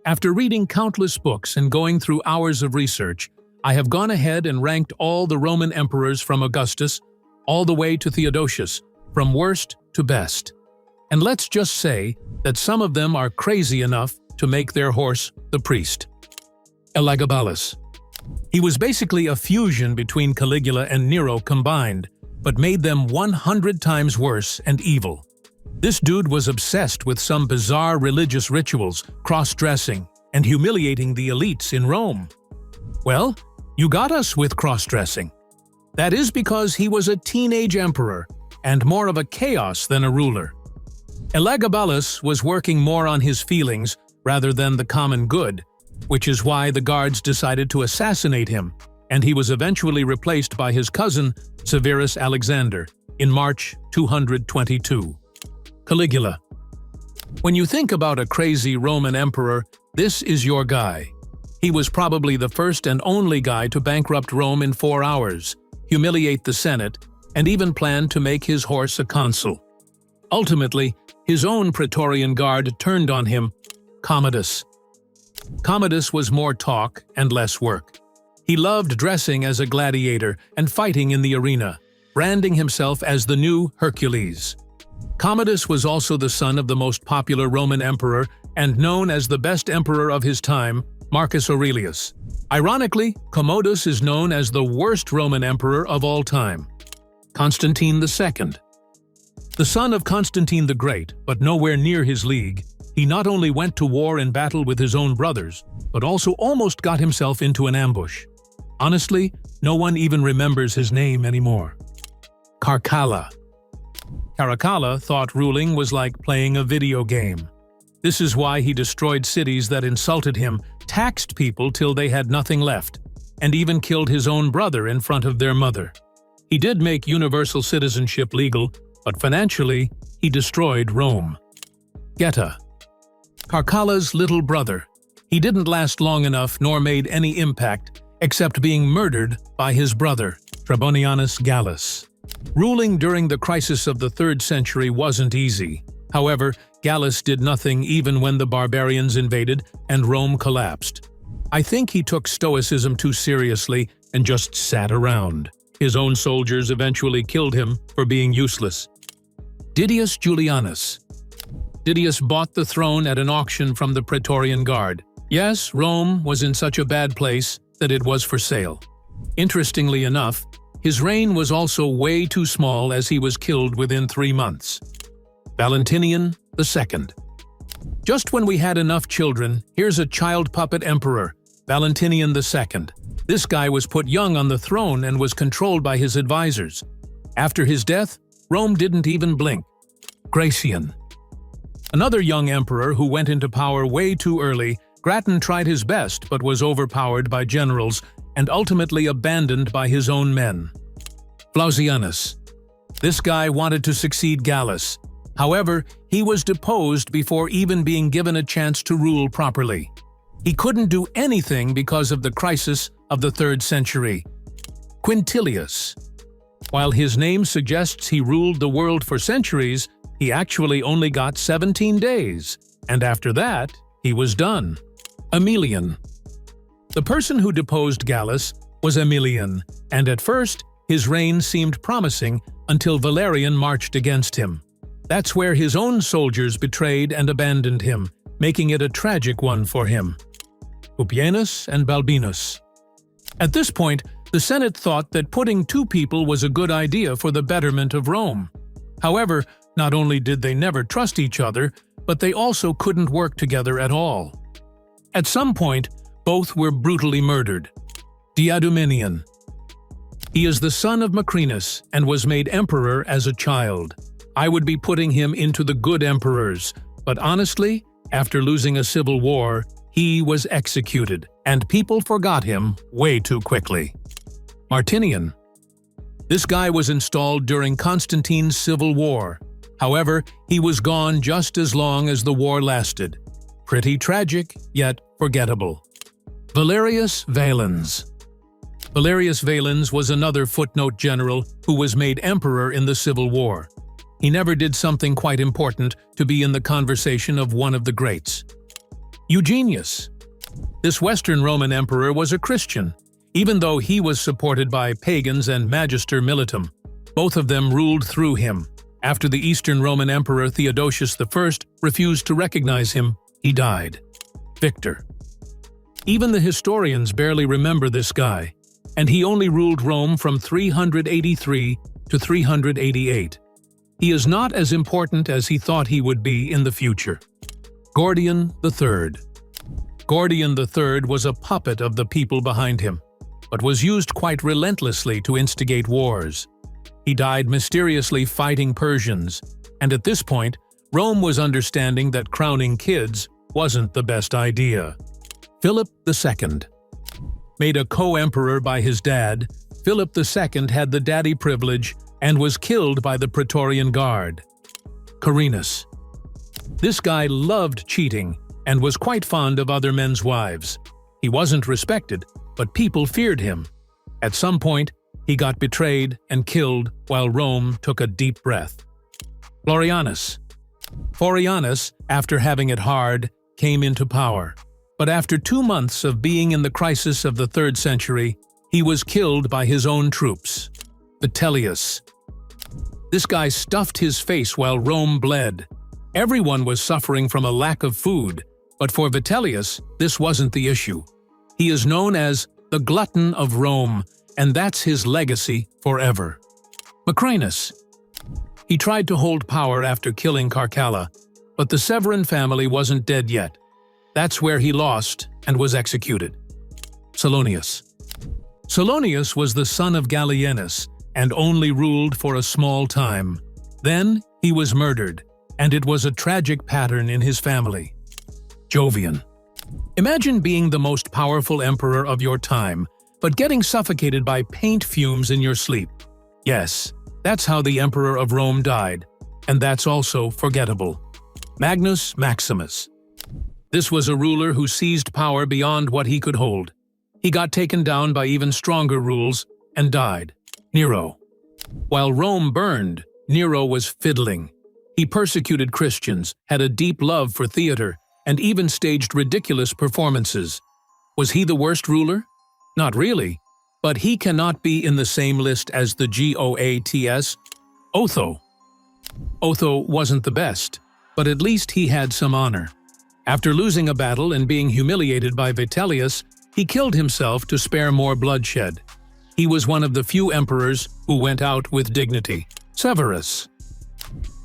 After reading countless books and going through hours of research, I have gone ahead and ranked all the Roman emperors from Augustus all the way to Theodosius, from worst to best. And let's just say that some of them are crazy enough to make their horse the priest. Elagabalus. He was basically a fusion between Caligula and Nero combined, but made them 100 times worse and evil. This dude was obsessed with some bizarre religious rituals, cross-dressing, and humiliating the elites in Rome. Well, you got us with cross-dressing. That is because he was a teenage emperor, and more of a chaos than a ruler. Elagabalus was working more on his feelings rather than the common good, which is why the guards decided to assassinate him, and he was eventually replaced by his cousin, Severus Alexander, in March 222. Caligula. When you think about a crazy Roman emperor, this is your guy. He was probably the first and only guy to bankrupt Rome in 4 hours, humiliate the Senate, and even plan to make his horse a consul. Ultimately, his own Praetorian Guard turned on him, Commodus. Commodus was more talk and less work. He loved dressing as a gladiator and fighting in the arena, branding himself as the new Hercules. Commodus was also the son of the most popular Roman emperor and known as the best emperor of his time, Marcus Aurelius. Ironically, Commodus is known as the worst Roman emperor of all time. Constantine II. The son of Constantine the Great, but nowhere near his league, he not only went to war and battle with his own brothers, but also almost got himself into an ambush. Honestly, no one even remembers his name anymore. Caracalla. Caracalla thought ruling was like playing a video game. This is why he destroyed cities that insulted him, taxed people till they had nothing left, and even killed his own brother in front of their mother. He did make universal citizenship legal, but financially, he destroyed Rome. Geta. Caracalla's little brother. He didn't last long enough nor made any impact, except being murdered by his brother, Trebonianus Gallus. Ruling during the crisis of the 3rd century wasn't easy. However, Gallus did nothing even when the barbarians invaded and Rome collapsed. I think he took Stoicism too seriously and just sat around. His own soldiers eventually killed him for being useless. Didius Julianus. Didius bought the throne at an auction from the Praetorian Guard. Yes, Rome was in such a bad place that it was for sale. Interestingly enough, his reign was also way too small as he was killed within 3 months. Valentinian II. Just when we had enough children, here's a child puppet emperor, Valentinian II. This guy was put young on the throne and was controlled by his advisors. After his death, Rome didn't even blink. Gratian. Another young emperor who went into power way too early, Gratian tried his best but was overpowered by generals and ultimately abandoned by his own men. Flavianus. This guy wanted to succeed Gallus. However, he was deposed before even being given a chance to rule properly. He couldn't do anything because of the crisis of the 3rd century. Quintilius. While his name suggests he ruled the world for centuries, he actually only got 17 days, and after that, he was done. Aemilian. The person who deposed Gallus was Aemilian, and at first, his reign seemed promising until Valerian marched against him. That's where his own soldiers betrayed and abandoned him, making it a tragic one for him. Pupienus and Balbinus. At this point, the Senate thought that putting 2 people was a good idea for the betterment of Rome. However, not only did they never trust each other, but they also couldn't work together at all. At some point, both were brutally murdered. Diadumenian. He is the son of Macrinus and was made emperor as a child. I would be putting him into the good emperors, but honestly, after losing a civil war, he was executed, and people forgot him way too quickly. Martinian. This guy was installed during Constantine's civil war. However, he was gone just as long as the war lasted. Pretty tragic, yet forgettable. Valerius Valens. Valerius Valens was another footnote general who was made emperor in the Civil War. He never did something quite important to be in the conversation of one of the greats. Eugenius. This Western Roman emperor was a Christian, even though he was supported by pagans and Magister Militum. Both of them ruled through him. After the Eastern Roman Emperor Theodosius I refused to recognize him, he died. Victor. Even the historians barely remember this guy, and he only ruled Rome from 383 to 388. He is not as important as he thought he would be in the future. Gordian III. Gordian III was a puppet of the people behind him, but was used quite relentlessly to instigate wars. He died mysteriously fighting Persians, and at this point, Rome was understanding that crowning kids wasn't the best idea. Philip II. Made a co-emperor by his dad, Philip II had the daddy privilege and was killed by the Praetorian Guard. Carinus. This guy loved cheating and was quite fond of other men's wives. He wasn't respected, but people feared him. At some point, he got betrayed and killed while Rome took a deep breath. Florianus. Florianus, after having it hard, came into power. But after 2 months of being in the crisis of the 3rd century, he was killed by his own troops. Vitellius. This guy stuffed his face while Rome bled. Everyone was suffering from a lack of food, but for Vitellius, this wasn't the issue. He is known as the glutton of Rome, and that's his legacy forever. Macrinus. He tried to hold power after killing Caracalla, but the Severan family wasn't dead yet. That's where he lost and was executed. Salonius. Salonius was the son of Gallienus and only ruled for a small time. Then he was murdered, and it was a tragic pattern in his family. Jovian. Imagine being the most powerful emperor of your time, but getting suffocated by paint fumes in your sleep. Yes, that's how the Emperor of Rome died, and that's also forgettable. Magnus Maximus. This was a ruler who seized power beyond what he could hold. He got taken down by even stronger rules and died. Nero. While Rome burned, Nero was fiddling. He persecuted Christians, had a deep love for theater, and even staged ridiculous performances. Was he the worst ruler? Not really, but he cannot be in the same list as the Goats. Otho. Otho wasn't the best, but at least he had some honor. After losing a battle and being humiliated by Vitellius, he killed himself to spare more bloodshed. He was one of the few emperors who went out with dignity. Severus.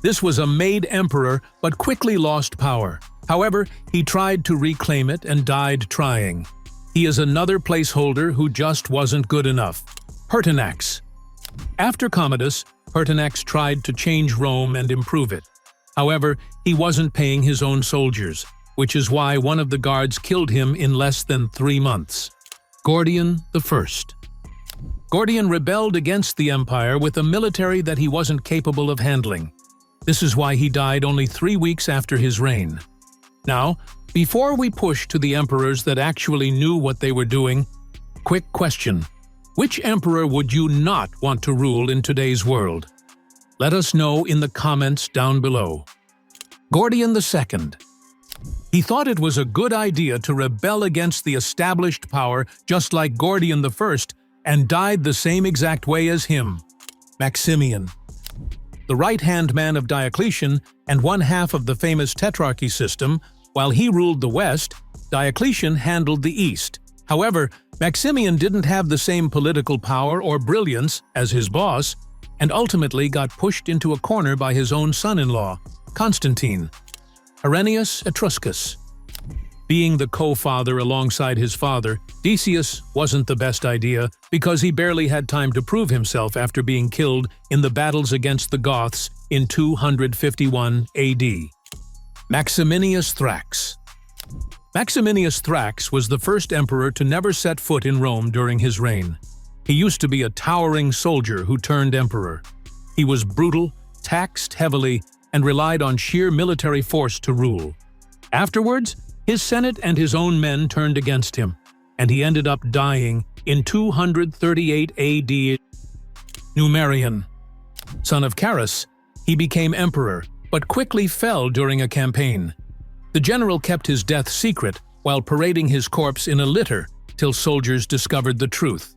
This was a made emperor but quickly lost power. However, he tried to reclaim it and died trying. He is another placeholder who just wasn't good enough. Pertinax. After Commodus, Pertinax tried to change Rome and improve it. However, he wasn't paying his own soldiers, which is why one of the guards killed him in less than 3 months. Gordian I. Gordian rebelled against the empire with a military that he wasn't capable of handling. This is why he died only 3 weeks after his reign. Now, before we push to the emperors that actually knew what they were doing, quick question. Which emperor would you not want to rule in today's world? Let us know in the comments down below. Gordian II. He thought it was a good idea to rebel against the established power just like Gordian I and died the same exact way as him. Maximian. The right-hand man of Diocletian and one half of the famous tetrarchy system, while he ruled the West, Diocletian handled the East. However, Maximian didn't have the same political power or brilliance as his boss, and ultimately got pushed into a corner by his own son-in-law, Constantine. Irenaeus Etruscus. Being the co-father alongside his father, Decius wasn't the best idea because he barely had time to prove himself after being killed in the battles against the Goths in 251 AD. Maximinius Thrax. Maximinius Thrax was the first emperor to never set foot in Rome during his reign. He used to be a towering soldier who turned emperor. He was brutal, taxed heavily, and relied on sheer military force to rule. Afterwards, his senate and his own men turned against him, and he ended up dying in 238 AD. Numerian. Son of Carus, he became emperor, but quickly fell during a campaign. The general kept his death secret while parading his corpse in a litter till soldiers discovered the truth.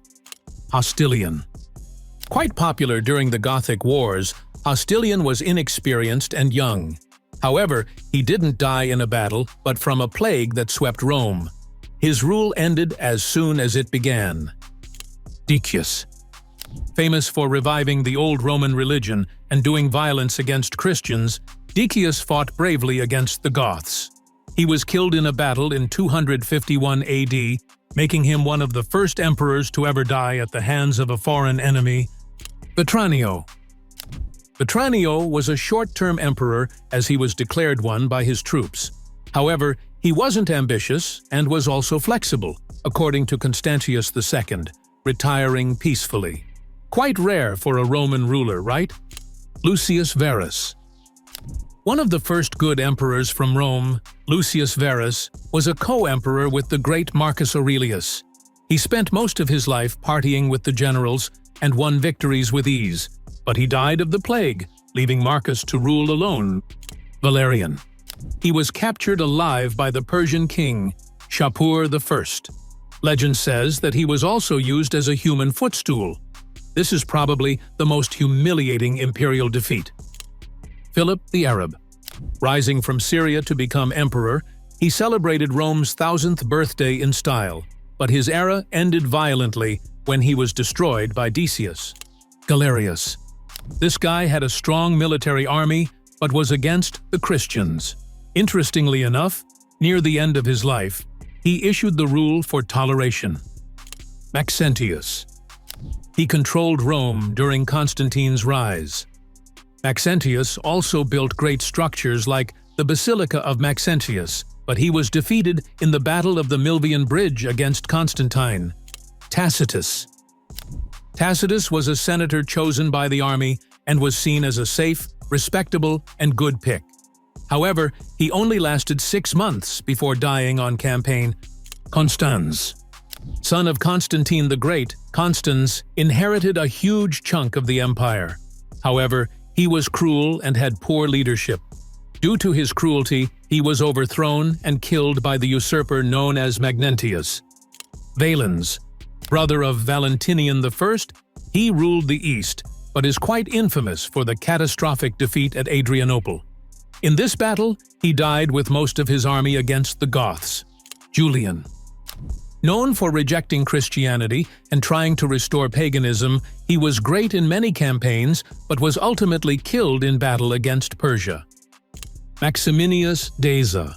Hostilian. Quite popular during the Gothic Wars, Hostilian was inexperienced and young. However, he didn't die in a battle, but from a plague that swept Rome. His rule ended as soon as it began. Decius. Famous for reviving the old Roman religion and doing violence against Christians, Decius fought bravely against the Goths. He was killed in a battle in 251 AD, making him one of the first emperors to ever die at the hands of a foreign enemy. Vetranio. Vetranio was a short-term emperor as he was declared one by his troops. However, he wasn't ambitious and was also flexible, according to Constantius II, retiring peacefully. Quite rare for a Roman ruler, right? Lucius Verus. One of the first good emperors from Rome, Lucius Verus, was a co-emperor with the great Marcus Aurelius. He spent most of his life partying with the generals and won victories with ease, but he died of the plague, leaving Marcus to rule alone. Valerian. He was captured alive by the Persian king, Shapur I. Legend says that he was also used as a human footstool. This is probably the most humiliating imperial defeat. Philip the Arab. Rising from Syria to become emperor, he celebrated Rome's 1000th birthday in style, but his era ended violently when he was destroyed by Decius. Galerius. This guy had a strong military army, but was against the Christians. Interestingly enough, near the end of his life, he issued the rule for toleration. Maxentius. He controlled Rome during Constantine's rise. Maxentius also built great structures like the Basilica of Maxentius, but he was defeated in the Battle of the Milvian Bridge against Constantine. Tacitus. Tacitus was a senator chosen by the army and was seen as a safe, respectable, and good pick. However, he only lasted 6 months before dying on campaign. Constans. Son of Constantine the Great, Constans inherited a huge chunk of the empire. However, he was cruel and had poor leadership. Due to his cruelty, he was overthrown and killed by the usurper known as Magnentius. Valens. Brother of Valentinian I, he ruled the East, but is quite infamous for the catastrophic defeat at Adrianople. In this battle, he died with most of his army against the Goths. Julian. Known for rejecting Christianity and trying to restore paganism, he was great in many campaigns, but was ultimately killed in battle against Persia. Maximinius Daza.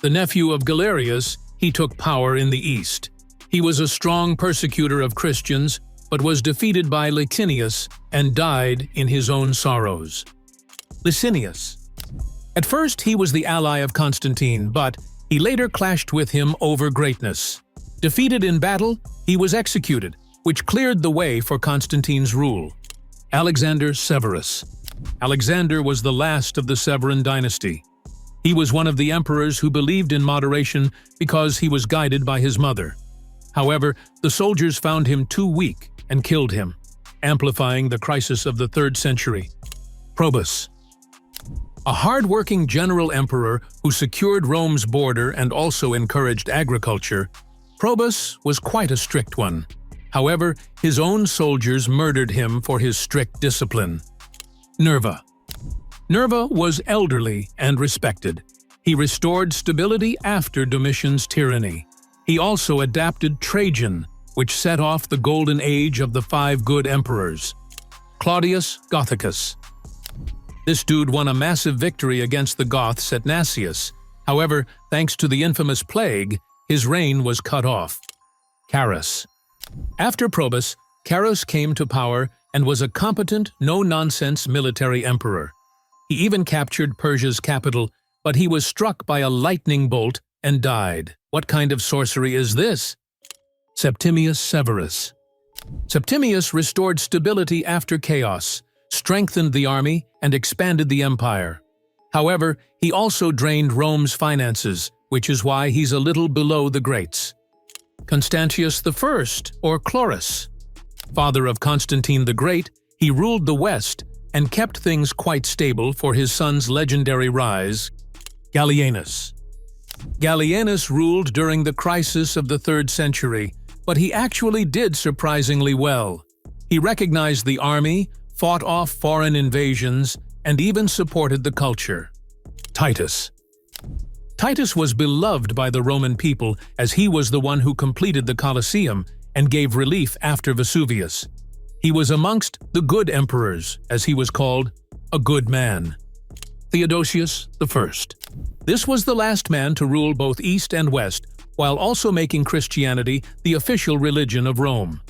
The nephew of Galerius, he took power in the East. He was a strong persecutor of Christians, but was defeated by Licinius and died in his own sorrows. Licinius. At first, he was the ally of Constantine, but he later clashed with him over greatness. Defeated in battle, he was executed, which cleared the way for Constantine's rule. Alexander Severus. Alexander was the last of the Severan dynasty. He was one of the emperors who believed in moderation because he was guided by his mother. However, the soldiers found him too weak and killed him, amplifying the crisis of the 3rd century. Probus. A hard-working general emperor who secured Rome's border and also encouraged agriculture, Probus was quite a strict one. However, his own soldiers murdered him for his strict discipline. Nerva. Nerva was elderly and respected. He restored stability after Domitian's tyranny. He also adapted Trajan, which set off the golden age of the 5 good emperors. Claudius Gothicus. This dude won a massive victory against the Goths at Nassius. However, thanks to the infamous plague, his reign was cut off. Carus. After Probus, Carus came to power and was a competent, no-nonsense military emperor. He even captured Persia's capital, but he was struck by a lightning bolt and died. What kind of sorcery is this? Septimius Severus. Septimius restored stability after chaos, strengthened the army, and expanded the empire. However, he also drained Rome's finances, which is why he's a little below the greats. Constantius I, or Chlorus. Father of Constantine the Great, he ruled the West and kept things quite stable for his son's legendary rise. Gallienus. Gallienus ruled during the crisis of the 3rd century, but he actually did surprisingly well. He recognized the army, fought off foreign invasions, and even supported the culture. Titus. Titus was beloved by the Roman people as he was the one who completed the Colosseum and gave relief after Vesuvius. He was amongst the good emperors, as he was called, a good man. Theodosius I. This was the last man to rule both East and West, while also making Christianity the official religion of Rome.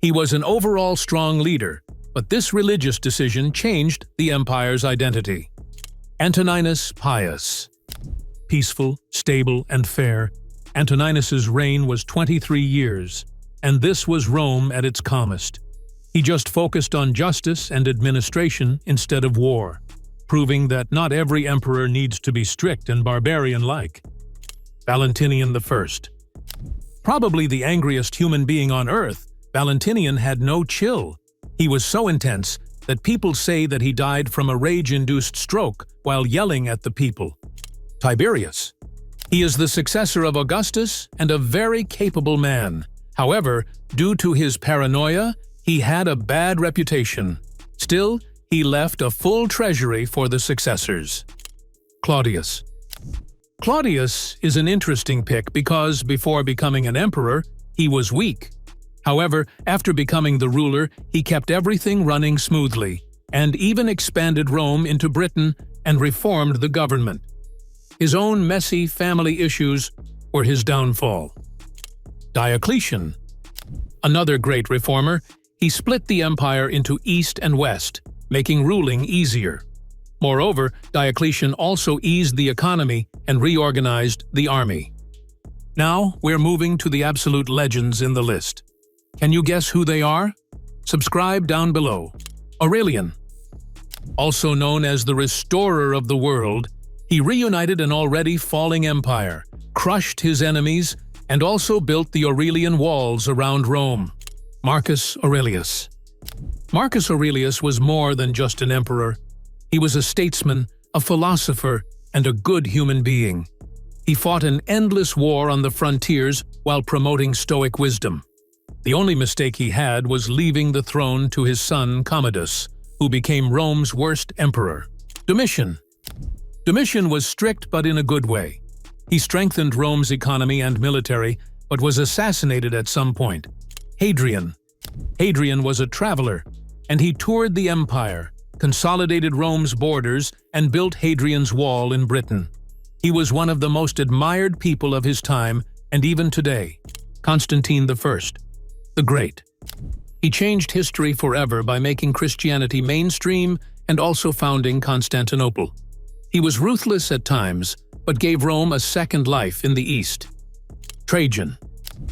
He was an overall strong leader, but this religious decision changed the empire's identity. Antoninus Pius. Peaceful, stable, and fair, Antoninus's reign was 23 years, and this was Rome at its calmest. He just focused on justice and administration instead of war, proving that not every emperor needs to be strict and barbarian-like. Valentinian I. Probably the angriest human being on earth, Valentinian had no chill. He was so intense that people say that he died from a rage-induced stroke while yelling at the people. Tiberius. He is the successor of Augustus and a very capable man. However, due to his paranoia, he had a bad reputation. Still, he left a full treasury for the successors. Claudius. Claudius is an interesting pick because, before becoming an emperor, he was weak. However, after becoming the ruler, he kept everything running smoothly, and even expanded Rome into Britain and reformed the government. His own messy family issues were his downfall. Diocletian. Another great reformer, he split the empire into East and West, making ruling easier. Moreover, Diocletian also eased the economy and reorganized the army. Now, we're moving to the absolute legends in the list. Can you guess who they are? Subscribe down below. Aurelian. Also known as the restorer of the world, he reunited an already falling empire, crushed his enemies, and also built the Aurelian walls around Rome. Marcus Aurelius. Marcus Aurelius was more than just an emperor. He was a statesman, a philosopher, and a good human being. He fought an endless war on the frontiers while promoting Stoic wisdom. The only mistake he had was leaving the throne to his son Commodus, who became Rome's worst emperor. Domitian. Domitian was strict but in a good way. He strengthened Rome's economy and military, but was assassinated at some point. Hadrian. Hadrian was a traveler, and he toured the empire, consolidated Rome's borders, and built Hadrian's Wall in Britain. He was one of the most admired people of his time, and even today. Constantine I, the Great. He changed history forever by making Christianity mainstream and also founding Constantinople. He was ruthless at times, but gave Rome a second life in the East. Trajan.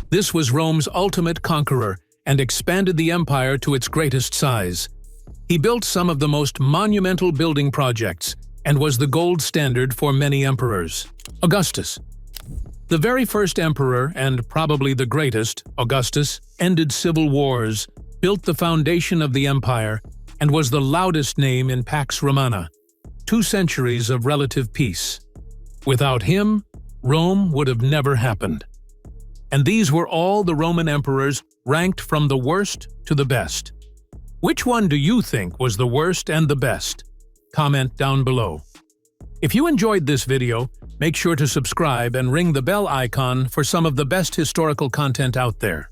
This was Rome's ultimate conqueror and expanded the empire to its greatest size. He built some of the most monumental building projects and was the gold standard for many emperors. Augustus. The very first emperor, and probably the greatest, Augustus, ended civil wars, built the foundation of the empire, and was the loudest name in Pax Romana. 2 centuries of relative peace. Without him, Rome would have never happened. And these were all the Roman emperors ranked from the worst to the best. Which one do you think was the worst and the best? Comment down below. If you enjoyed this video, make sure to subscribe and ring the bell icon for some of the best historical content out there.